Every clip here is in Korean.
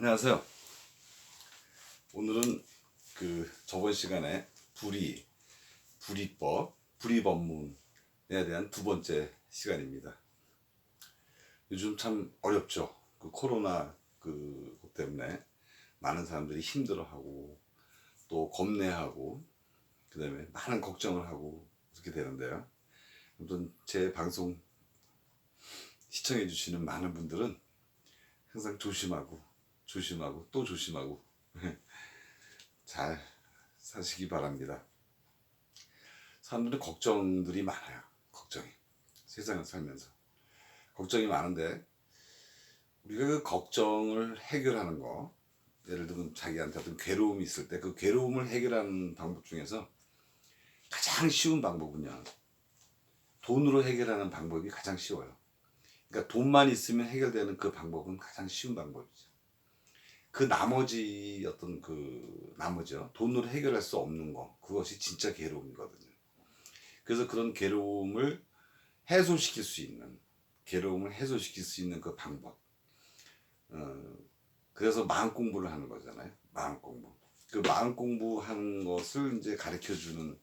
안녕하세요. 오늘은 저번 시간에 불이법문에 대한 두 번째 시간입니다. 요즘 참 어렵죠. 코로나 것 때문에 많은 사람들이 힘들어하고 또 겁내하고 그다음에 많은 걱정을 하고 그렇게 되는데요. 아무튼 제 방송 시청해 주시는 많은 분들은 항상 조심하고 또 조심하고 잘 사시기 바랍니다. 사람들은 걱정들이 많아요. 세상을 살면서 걱정이 많은데 우리가 그 걱정을 해결하는 거, 예를 들면 자기한테 어떤 괴로움이 있을 때 그 괴로움을 해결하는 방법 중에서 가장 쉬운 방법은요, 돈으로 해결하는 방법이 가장 쉬워요. 그러니까 돈만 있으면 해결되는 그 방법은 가장 쉬운 방법이죠. 그 나머지 나머지요, 돈으로 해결할 수 없는 거, 그것이 진짜 괴로움이거든요. 그래서 그런 괴로움을 해소시킬 수 있는 그 방법, 그래서 마음 공부를 하는 거잖아요. 마음 공부. 그 마음 공부하는 것을 이제 가르쳐 주는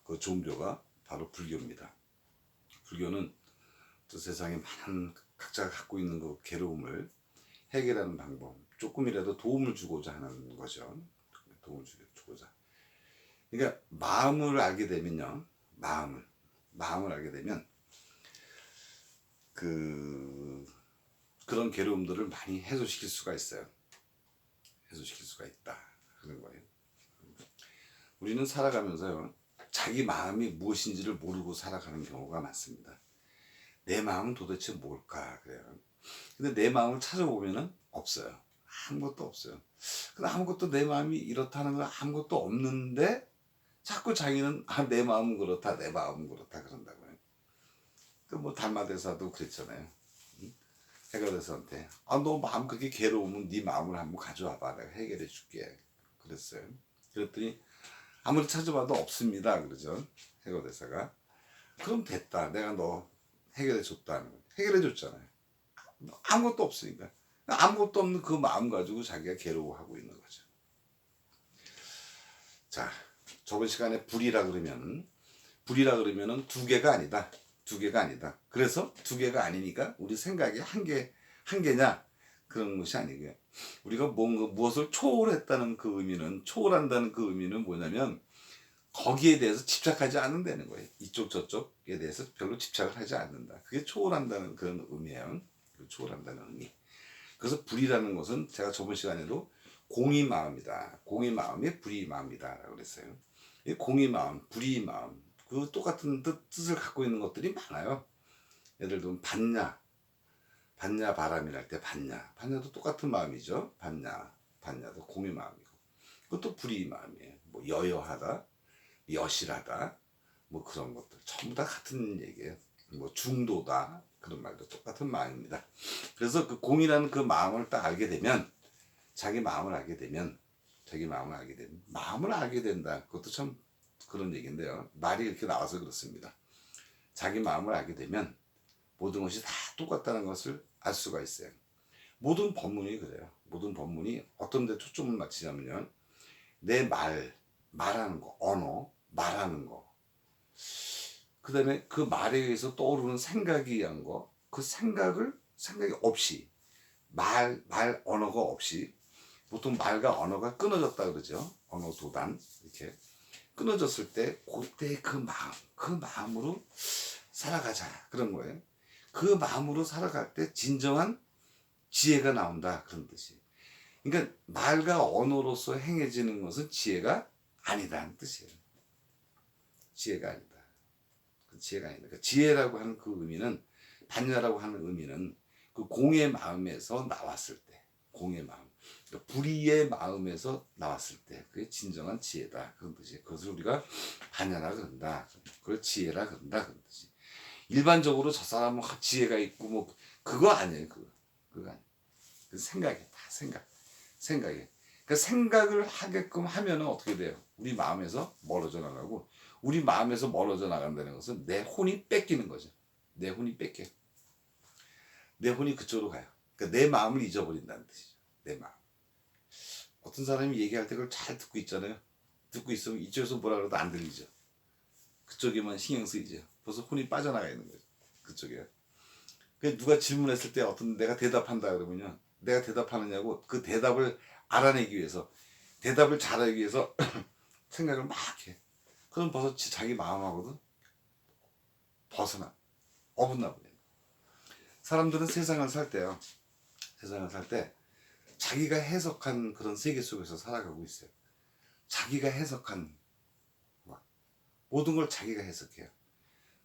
그 종교가 바로 불교입니다. 불교는 또 세상에 많은 각자가 갖고 있는 그 괴로움을 해결하는 방법, 조금이라도 도움을 주고자 하는 거죠. 도움을 주고자. 그러니까 마음을 알게 되면요. 마음을 알게 되면 그런 괴로움들을 많이 해소시킬 수가 있어요. 해소시킬 수가 있다. 그런 거예요. 우리는 살아가면서요, 자기 마음이 무엇인지를 모르고 살아가는 경우가 많습니다. 내 마음은 도대체 뭘까? 그래요. 근데 내 마음을 찾아보면은 없어요. 아무것도 없어요. 근데 아무것도 내 마음이 이렇다는 건 아무것도 없는데 자꾸 자기는 내 마음은 그렇다, 내 마음은 그렇다 그런다고요. 뭐 달마대사도 그랬잖아요. 해결대사한테 너 마음 그렇게 괴로우면 네 마음을 한번 가져와봐, 내가 해결해 줄게 그랬어요. 그랬더니 아무리 찾아봐도 없습니다 그러죠. 해결대사가. 그럼 됐다, 내가 너 해결해 줬다는 거예요. 해결해 줬잖아요. 아무것도 없으니까. 아무것도 없는 그 마음 가지고 자기가 괴로워하고 있는 거죠. 자, 저번 시간에 불이라 그러면은 두 개가 아니다. 그래서 두 개가 아니니까 우리 생각이 한 개냐? 그런 것이 아니고요. 우리가 무엇을 초월한다는 그 의미는 뭐냐면 거기에 대해서 집착하지 않는다는 거예요. 이쪽 저쪽에 대해서 별로 집착을 하지 않는다. 그게 초월한다는 그런 의미예요. 초월한다는 의미. 그래서 불이라는 것은 제가 저번 시간에도 공의 마음이다. 공의 마음이 불의 마음이다 라고 그랬어요. 이 공의 마음, 불의 마음, 그 똑같은 뜻을 갖고 있는 것들이 많아요. 예를 들면 반야 바람이랄 때 반야도 똑같은 마음이죠. 반야도 공의 마음이고, 그것도 불의 마음이에요. 뭐 여여하다, 여실하다, 뭐 그런 것들 전부 다 같은 얘기예요. 뭐 중도다, 그런 말도 똑같은 마음입니다. 그래서 그 공이라는 그 마음을 딱 알게 되면, 자기 마음을 알게 되면 마음을 알게 된다. 그것도 참 그런 얘기인데요. 말이 이렇게 나와서 그렇습니다. 자기 마음을 알게 되면 모든 것이 다 똑같다는 것을 알 수가 있어요. 모든 법문이 그래요. 모든 법문이 어떤 데 초점을 맞추냐면요, 내 말하는 거, 언어, 말하는 거, 그 다음에 그 말에 의해서 떠오르는 생각이 한 거, 그 생각이 없이, 언어가 없이, 보통 말과 언어가 끊어졌다 그러죠. 언어 도단, 이렇게. 끊어졌을 때, 그때 그 마음으로 살아가자. 그런 거예요. 그 마음으로 살아갈 때 진정한 지혜가 나온다. 그런 뜻이에요. 그러니까 말과 언어로서 행해지는 것은 지혜가 아니다는 뜻이에요. 지혜가 아니다. 그러니까 지혜라고 하는 그 의미는, 반야라고 하는 의미는 그 공의 마음에서 나왔을 때, 공의 마음, 그러니까 불의의 마음에서 나왔을 때 그게 진정한 지혜다. 그런 뜻이에요. 그것을 우리가 반야라 그런다. 그걸 지혜라 그런다. 그런 뜻이. 일반적으로 저 사람은 지혜가 있고 뭐 그거 아니에요. 그거 아니에요. 그 생각이에요. 다 생각이에요. 그러니까 생각을 하게끔 하면은 어떻게 돼요? 우리 마음에서 멀어져 나가고, 우리 마음에서 멀어져 나간다는 것은 내 혼이 뺏기는 거죠. 내 혼이 내 혼이 그쪽으로 가요. 그러니까 내 마음을 잊어버린다는 뜻이죠. 내 마음. 어떤 사람이 얘기할 때 그걸 잘 듣고 있잖아요. 듣고 있으면 이쪽에서 뭐라 그래도 안 들리죠. 그쪽에만 신경 쓰이죠. 벌써 혼이 빠져나가 있는 거죠. 그쪽에. 그 누가 질문했을 때 어떤 내가 대답한다 그러면요. 내가 대답하느냐고 그 대답을 알아내기 위해서 대답을 잘하기 위해서 생각을 막 해. 그럼 벌써 자기 마음하고도 벗어나. 어긋나 버려요. 사람들은 세상을 살 때요. 세상을 살 때 자기가 해석한 그런 세계 속에서 살아가고 있어요. 자기가 해석한 모든 걸 자기가 해석해요.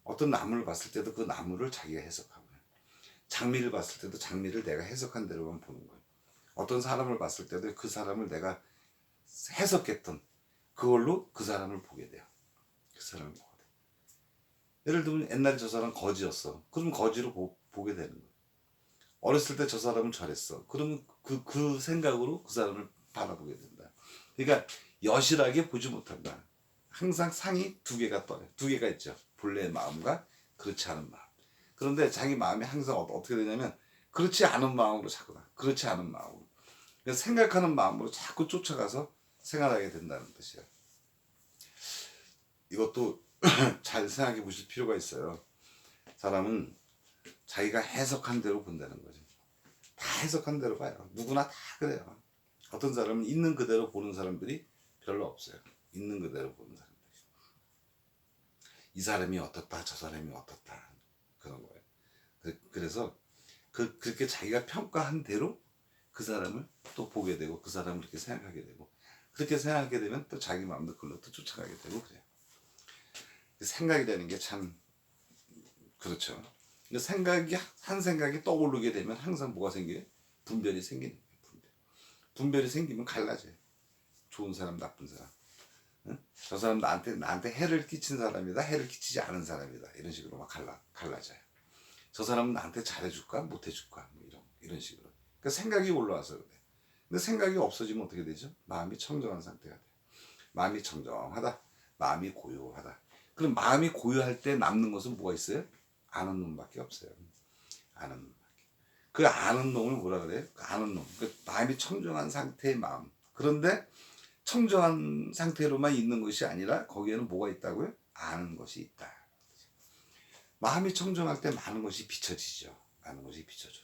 어떤 나무를 봤을 때도 그 나무를 자기가 해석하고요. 장미를 봤을 때도 장미를 내가 해석한 대로만 보는 거예요. 어떤 사람을 봤을 때도 그 사람을 내가 해석했던 그걸로 그 사람을 보게 돼요. 그 사람을 보게 돼요. 예를 들면 옛날에 저 사람 거지였어. 그럼 거지로 보게 되는 거예요. 어렸을 때 저 사람은 저랬어. 그러면 그 생각으로 그 사람을 바라보게 된다. 그러니까 여실하게 보지 못한다. 항상 상이 두 개가 떠요. 두 개가 있죠. 본래의 마음과 그렇지 않은 마음. 그런데 자기 마음이 항상 어떻게 되냐면 그렇지 않은 마음으로 자꾸 나. 그렇지 않은 마음으로. 그래서 생각하는 마음으로 자꾸 쫓아가서 생활하게 된다는 뜻이에요. 이것도 잘 생각해 보실 필요가 있어요. 사람은 자기가 해석한 대로 본다는 거죠. 다 해석한 대로 봐요. 누구나 다 그래요. 어떤 사람은 있는 그대로 보는 사람들이 별로 없어요. 있는 그대로 보는 사람들이. 이 사람이 어떻다, 저 사람이 어떻다 그런 거예요. 그래서 그렇게 자기가 평가한 대로 그 사람을 또 보게 되고 그 사람을 그렇게 생각하게 되고 그렇게 생각하게 되면 또 자기 마음도 그걸로 또 쫓아가게 되고 그래요. 생각이라는 게 참 그렇죠. 한 생각이 떠오르게 되면 항상 뭐가 생겨요? 분별이 생기는 거예요. 분별이 생기면 갈라져요. 좋은 사람, 나쁜 사람. 응? 저 사람 나한테 해를 끼친 사람이다, 해를 끼치지 않은 사람이다. 이런 식으로 막 갈라져요. 저 사람은 나한테 잘해줄까, 못해줄까, 뭐 이런 식으로. 그러니까 생각이 올라와서 그래. 근데 생각이 없어지면 어떻게 되죠? 마음이 청정한 상태가 돼요. 마음이 청정하다, 마음이 고요하다. 그럼 마음이 고요할 때 남는 것은 뭐가 있어요? 아는 놈밖에 없어요. 아는 놈밖에. 그 아는 놈을 뭐라 그래요? 그 아는 놈. 그 마음이 청정한 상태의 마음. 그런데 청정한 상태로만 있는 것이 아니라 거기에는 뭐가 있다고요? 아는 것이 있다. 마음이 청정할 때 많은 것이 비춰지죠. 많은 것이 비춰져.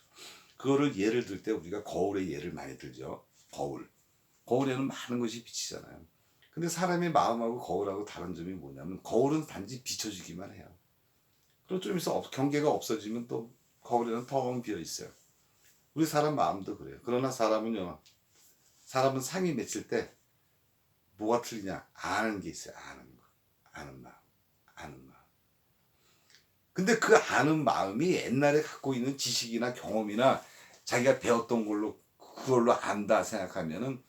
그거를 예를 들 때 우리가 거울에 예를 많이 들죠. 거울. 거울에는 많은 것이 비치잖아요. 근데 사람의 마음하고 거울하고 다른 점이 뭐냐면 거울은 단지 비춰지기만 해요. 그리고 좀 있어 경계가 없어지면 또 거울에는 텅 비어 있어요. 우리 사람 마음도 그래요. 그러나 사람은 상이 맺힐 때 뭐가 틀리냐? 아는 게 있어요. 아는 거. 아는 마음. 아는 마음. 근데 그 아는 마음이 옛날에 갖고 있는 지식이나 경험이나 자기가 배웠던 걸로 그걸로 안다 생각하면은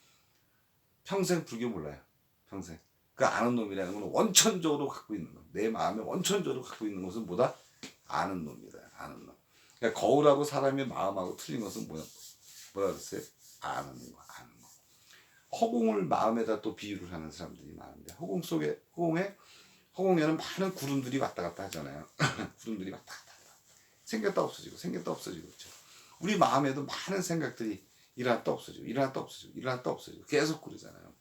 평생 불교 몰라요. 평생. 그 아는 놈이라는 건 원천적으로 갖고 있는 거. 내 마음에 원천적으로 갖고 있는 것은 뭐다? 아는 놈이다. 아는 놈. 그러니까 거울하고 사람의 마음하고 틀린 것은 뭐라 그랬어요? 아는 거. 아는 거. 허공을 마음에다 또 비유를 하는 사람들이 많은데 허공에는 많은 구름들이 왔다 갔다 하잖아요. 구름들이 왔다 갔다 한다. 생겼다 없어지고 생겼다 없어지고 그렇죠. 우리 마음에도 많은 생각들이 일어났다 없어지고 일어났다 없어지고 일어났다 없어지고 계속 그러잖아요.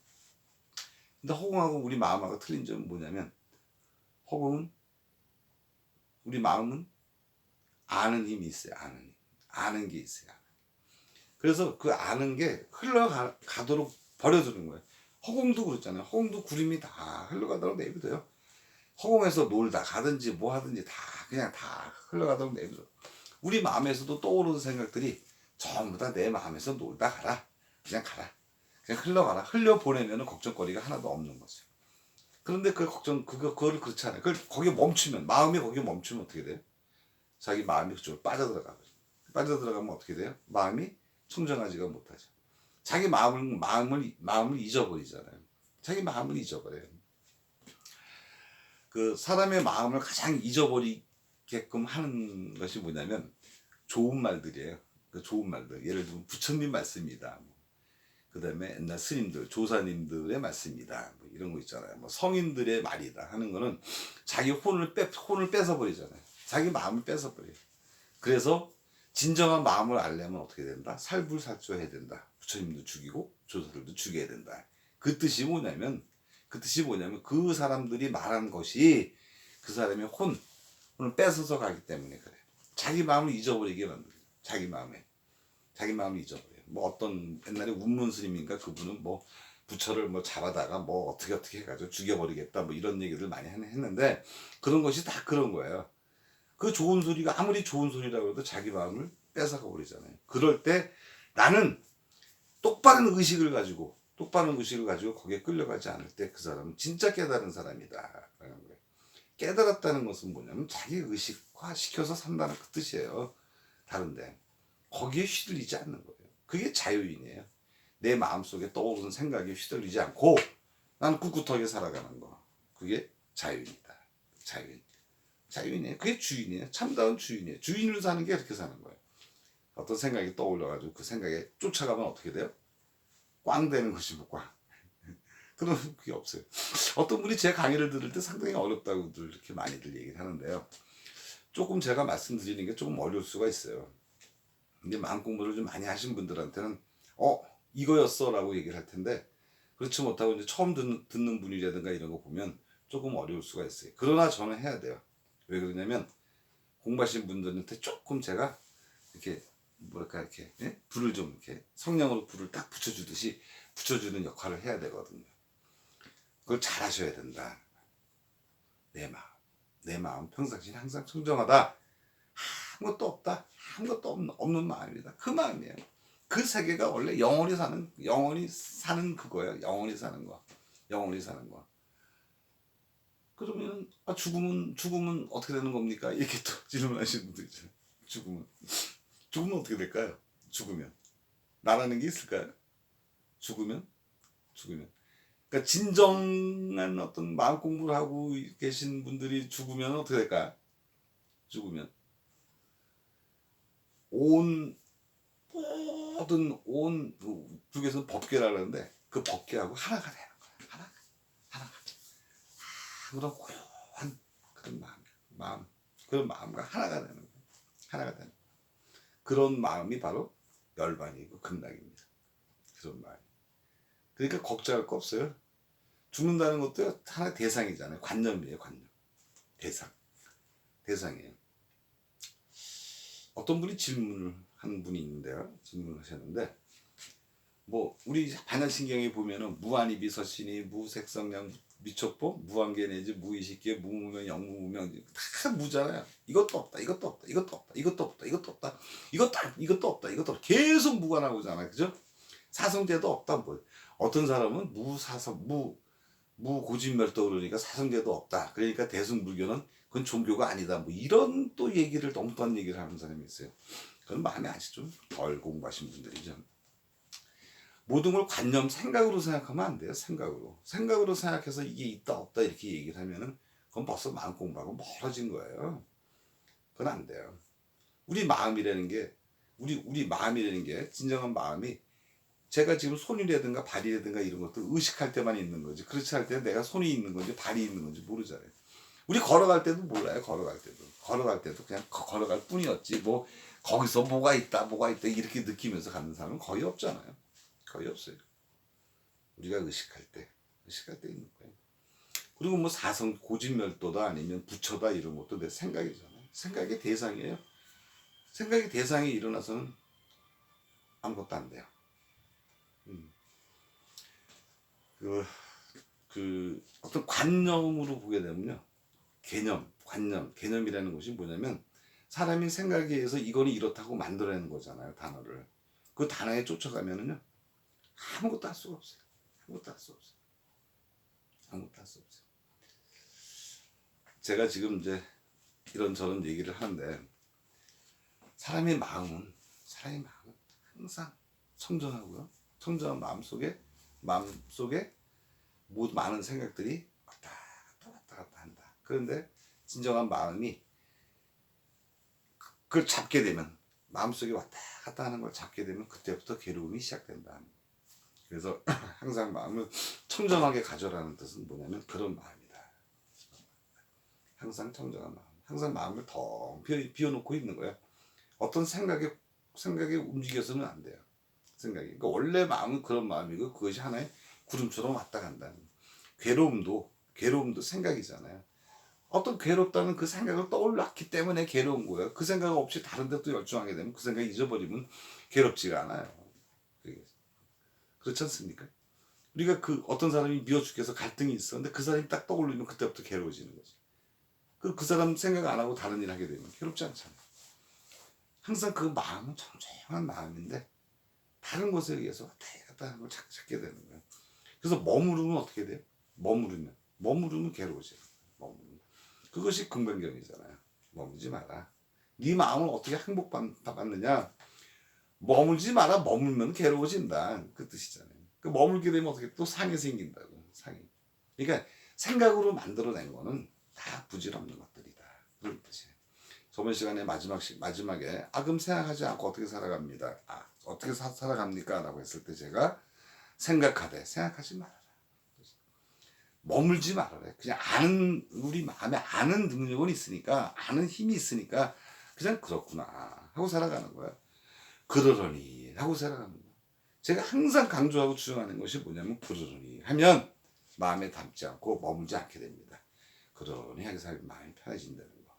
근데 허공하고 우리 마음하고 틀린 점은 뭐냐면 우리 마음은 아는 힘이 있어요. 아는 힘. 아는 게 있어요. 그래서 그 아는 게 흘러가도록 버려두는 거예요. 허공도 그렇잖아요. 허공도 구름이 다 흘러가도록 내비둬요. 허공에서 놀다 가든지 뭐 하든지 다 그냥 다 흘러가도록 내비둬. 우리 마음에서도 떠오르는 생각들이 전부 다 내 마음에서 놀다 가라. 그냥 가라. 그냥 흘러가라. 흘려보내면 걱정거리가 하나도 없는 거죠. 그런데 그거를 그렇지 않아요. 거기에 멈추면, 마음이 거기에 멈추면 어떻게 돼요? 자기 마음이 그쪽으로 빠져들어가거든요. 빠져들어가면 어떻게 돼요? 마음이 청정하지가 못하죠. 자기 마음을 잊어버리잖아요. 자기 마음을 잊어버려요. 그 사람의 마음을 가장 잊어버리게끔 하는 것이 뭐냐면 좋은 말들이에요. 그 좋은 말들. 예를 들면 부처님 말씀이다. 그 다음에 옛날 스님들, 조사님들의 말씀이다. 뭐 이런 거 있잖아요. 뭐 성인들의 말이다 하는 거는 자기 혼을 뺏어버리잖아요. 자기 마음을 뺏어버려요. 그래서 진정한 마음을 알려면 어떻게 된다? 살불살조해야 된다. 부처님도 죽이고 조사들도 죽여야 된다. 그 뜻이 뭐냐면 그 사람들이 말한 것이 그 사람의 혼을 뺏어서 가기 때문에 그래. 자기 마음을 잊어버리게 만들어. 자기 마음을 잊어버려. 뭐 어떤 옛날에 운문스님인가 그분은 뭐 부처를 뭐 잡아다가 뭐 어떻게 해가지고 죽여버리겠다 뭐 이런 얘기를 많이 했는데 그런 것이 다 그런 거예요. 그 좋은 소리가 아무리 좋은 소리라고 해도 자기 마음을 뺏어가 버리잖아요. 그럴 때 나는 똑바른 의식을 가지고 거기에 끌려가지 않을 때 그 사람은 진짜 깨달은 사람이다. 깨달았다는 것은 뭐냐면 자기 의식화 시켜서 산다는 그 뜻이에요. 다른데 거기에 휘둘리지 않는 거예요. 그게 자유인이에요. 내 마음속에 떠오르는 생각에 휘둘리지 않고 나는 꿋꿋하게 살아가는 거. 그게 자유인이다. 자유인이에요. 그게 주인이에요. 참다운 주인이에요. 주인으로 사는 게 그렇게 사는 거예요. 어떤 생각이 떠올려가지고 그 생각에 쫓아가면 어떻게 돼요? 꽝 되는 것이 뭐 꽝. 그런 그게 없어요. 어떤 분이 제 강의를 들을 때 상당히 어렵다고들 이렇게 많이들 얘기를 하는데요. 조금 제가 말씀드리는 게 조금 어려울 수가 있어요. 근데 마음 공부를 좀 많이 하신 분들한테는 이거였어 라고 얘기를 할 텐데 그렇지 못하고 이제 처음 듣는 분이라든가 이런 거 보면 조금 어려울 수가 있어요. 그러나 저는 해야 돼요. 왜 그러냐면 공부하신 분들한테 조금 제가 이렇게 뭐랄까 이렇게 불을 좀 이렇게 성냥으로 불을 딱 붙여주듯이 붙여주는 역할을 해야 되거든요. 그걸 잘 하셔야 된다. 내 마음 평상시에 항상 청정하다. 아무것도 없다. 아무것도 없는 마음이다. 그 마음이에요. 그 세계가 원래 영원히 사는 그거예요. 영원히 사는 거. 그러면 죽으면 어떻게 되는 겁니까? 이렇게 또 질문하시는 분들 있잖아요. 죽으면 어떻게 될까요? 죽으면 나라는 게 있을까요? 죽으면 그러니까 진정한 어떤 마음 공부를 하고 계신 분들이 죽으면 어떻게 될까요? 죽으면 모든 불교에서는 법계라고 하는데 그 법계하고 하나가 되는 거야. 하나가. 그런 고요한 그런 그런 마음과 하나가 되는 거야. 하나가 되는 거야. 그런 마음이 바로 열반이고 극락입니다. 그런 마음. 그러니까 걱정할 거 없어요. 죽는다는 것도 하나의 대상이잖아요. 관념이에요. 대상이에요. 어떤 분이 질문을 한 분이 있는데요. 질문을 하셨는데 뭐 우리 반야신경에 보면은 무한이비 서신이 무색성량 미촉보 무한계내지 무의식계 무무명 영무무명 다 무잖아요. 이것도 없다. 계속 무가 나오잖아요. 그죠? 사성제도 없다. 뭐 어떤 사람은 무고진멸도 그러니까 사성제도 없다. 그러니까 대승불교는 그건 종교가 아니다. 뭐 이런 또 얘기를 엉뚱한 얘기를 하는 사람이 있어요. 그건 마음이 아직 좀 덜 공부하신 분들이죠. 모든 걸 관념 생각으로 생각하면 안 돼요. 생각으로 생각해서 이게 있다 없다 이렇게 얘기를 하면은 그건 벌써 마음 공부하고 멀어진 거예요. 그건 안 돼요. 우리 마음이라는 게 진정한 마음이 제가 지금 손이라든가 발이라든가 이런 것도 의식할 때만 있는 거지. 그렇지 않을 때는 내가 손이 있는 건지 발이 있는 건지 모르잖아요. 우리 걸어갈 때도 몰라요. 걸어갈 때도 그냥 걸어갈 뿐이었지. 뭐 거기서 뭐가 있다 이렇게 느끼면서 가는 사람은 거의 없잖아요. 거의 없어요. 우리가 의식할 때 있는 거예요. 그리고 뭐 사성 고진멸도다 아니면 부처다 이런 것도 내 생각이잖아요. 생각의 대상이에요. 생각의 대상이 일어나서는 아무것도 안 돼요. 그 어떤 관념으로 보게 되면요. 개념이라는 것이 뭐냐면 사람이 생각에 의해서 이거는 이렇다고 만들어내는 거잖아요. 단어를. 그 단어에 쫓아가면은요. 아무것도 할 수가 없어요. 제가 지금 이제 이런저런 얘기를 하는데 사람의 마음은 항상 청정하고요. 청정한 마음속에 많은 생각들이 왔다 갔다 한다. 그런데 진정한 마음이 그걸 잡게 되면 마음속에 왔다 갔다 하는 걸 잡게 되면 그때부터 괴로움이 시작된다. 그래서 항상 마음을 청정하게 가져라는 뜻은 뭐냐면 그런 마음이다. 항상 청정한 마음. 항상 마음을 텅 비워놓고 있는 거예요. 어떤 생각에 움직여서는 안 돼요. 생각이. 그러니까 원래 마음은 그런 마음이고 그것이 하나의 구름처럼 왔다 간다. 괴로움도 생각이잖아요. 어떤 괴롭다는 그 생각을 떠올랐기 때문에 괴로운 거예요. 그 생각 없이 다른 데 또 열중하게 되면 그 생각 잊어버리면 괴롭지가 않아요. 그렇지 않습니까? 우리가 그 어떤 사람이 미워 죽겠어 갈등이 있어. 근데 그 사람이 딱 떠올리면 그때부터 괴로워지는 거지. 그 사람 생각 안 하고 다른 일 하게 되면 괴롭지 않잖아요. 항상 그 마음은 청정한 마음인데 다른 것에 의해서 왔다 갔다 하는 걸 찾게 되는 거예요. 그래서 머무르면 어떻게 돼요? 머무르면 괴로워져요. 머무르면. 그것이 긍정경이잖아요. 머물지 마라. 네 마음을 어떻게 행복받느냐? 머물지 마라. 머물면 괴로워진다. 그 뜻이잖아요. 그 머물게 되면 어떻게 또 상이 생긴다고. 상이. 그러니까 생각으로 만들어낸 거는 다 부질없는 것들이다. 그런 뜻이에요. 저번 시간에 마지막에 그럼 생각하지 않고 어떻게 살아갑니다. 어떻게 살아갑니까? 라고 했을 때 제가 생각하지 말아라. 머물지 말아라. 그냥 우리 마음에 아는 능력은 있으니까, 아는 힘이 있으니까, 그냥 그렇구나. 하고 살아가는 거야. 그러려니. 하고 살아가는 거야. 제가 항상 강조하고 주장하는 것이 뭐냐면, 그러려니. 하면, 마음에 담지 않고 머물지 않게 됩니다. 그러려니 하게 살면 마음이 편해진다는 거.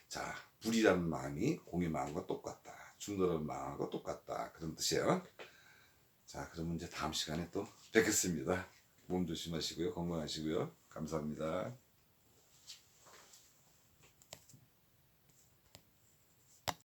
자, 불이라는 마음이 공의 마음과 똑같다. 중도라는 마음과 똑같다. 그런 뜻이에요. 자, 그러면 이제 다음 시간에 또 뵙겠습니다. 몸 조심하시고요. 건강하시고요. 감사합니다.